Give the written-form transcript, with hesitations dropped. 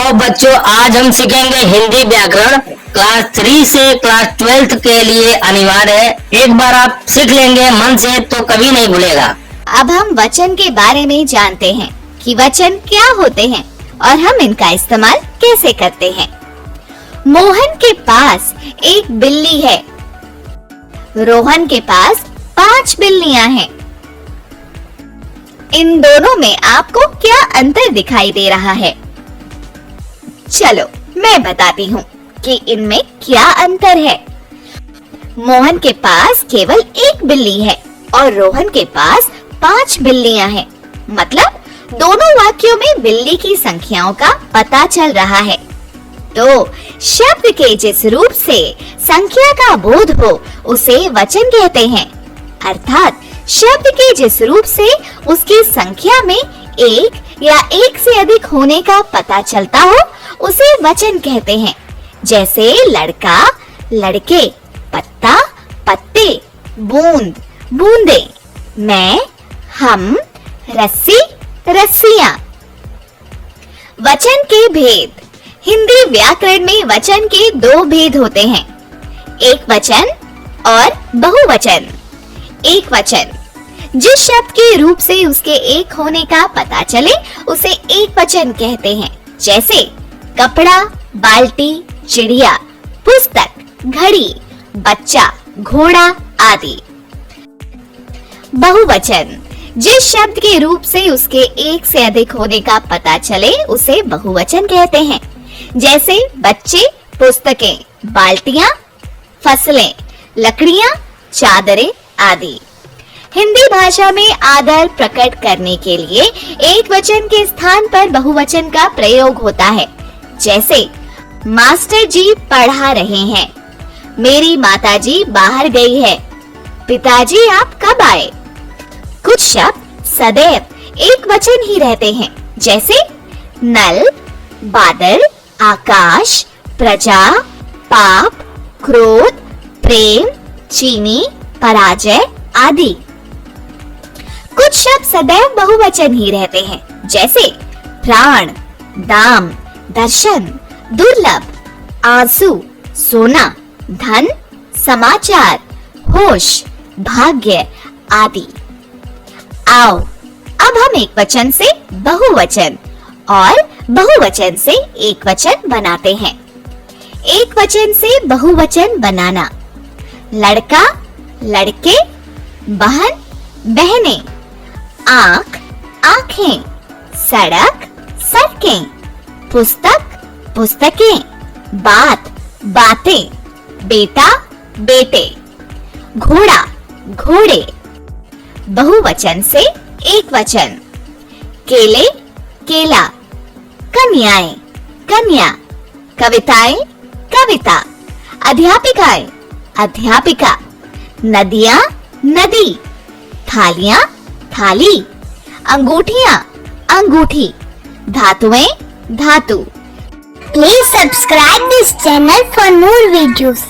तो बच्चों, आज हम सीखेंगे हिंदी व्याकरण। क्लास 3 से क्लास 12 के लिए अनिवार्य है। एक बार आप सीख लेंगे मन से तो कभी नहीं भूलेगा। अब हम वचन के बारे में जानते हैं कि वचन क्या होते हैं और हम इनका इस्तेमाल कैसे करते हैं। मोहन के पास एक बिल्ली है। रोहन के पास 5 बिल्लियां हैं। इन दोनों में आपको क्या अंतर दिखाई दे रहा है? चलो मैं बताती हूँ कि इनमें क्या अंतर है। मोहन के पास केवल एक बिल्ली है और रोहन के पास 5 बिल्लियां हैं। मतलब दोनों वाक्यों में बिल्ली की संख्याओं का पता चल रहा है। तो शब्द के जिस रूप से संख्या का बोध हो उसे वचन कहते हैं। अर्थात शब्द के जिस रूप से उसकी संख्या में एक या एक से अधिक होने का पता चलता हो उसे वचन कहते हैं। जैसे लड़का, लड़के, पत्ता, पत्ते, बूंद, बूंदे, मैं, हम, रस्सी, रस्सियां। वचन के भेद। हिंदी व्याकरण में वचन के 2 भेद होते हैं, एक वचन और बहुवचन। एक वचन जिस शब्द के रूप से उसके एक होने का पता चले उसे एक वचन कहते हैं। जैसे कपड़ा, बाल्टी, चिड़िया, पुस्तक, घड़ी, बच्चा, घोड़ा आदि। बहुवचन जिस शब्द के रूप से उसके एक से अधिक होने का पता चले उसे बहुवचन कहते हैं। जैसे बच्चे, पुस्तकें, बाल्टियां, फसलें, लकड़ियां, चादरें आदि। हिंदी भाषा में आदर प्रकट करने के लिए एक वचन के स्थान पर बहुवचन का प्रयोग होता है। जैसे मास्टर जी पढ़ा रहे हैं, मेरी माताजी बाहर गई है, पिताजी आप कब आए। कुछ शब्द सदैव एक वचन ही रहते हैं। जैसे नल, बादल, आकाश, प्रजा, पाप, क्रोध, प्रेम, चीनी, पराजय आदि। कुछ शब्द सदैव बहुवचन ही रहते हैं। जैसे प्राण, दाम, दर्शन, दुर्लभ, आंसू, सोना, धन, समाचार, होश, भाग्य आदि। आओ अब हम एक वचन से बहुवचन और बहुवचन से एक वचन बनाते हैं। एक वचन से बहुवचन बनाना। लड़का, लड़के, बहन, बहनें, आँख, आँखें, सड़क, सड़कें, पुस्तक, पुस्तकें, बात, बातें, बेटा, बेटे, घोड़ा, घोड़े। बहुवचन से एक वचन। केले, केला, कन्याएं, कन्या, कविताएं, कविता, अध्यापिकाएं, अध्यापिका, नदियां, नदी, थालियां, थाली, अंगूठियां, अंगूठी, धातुएं, धातु। Please subscribe this channel for more videos.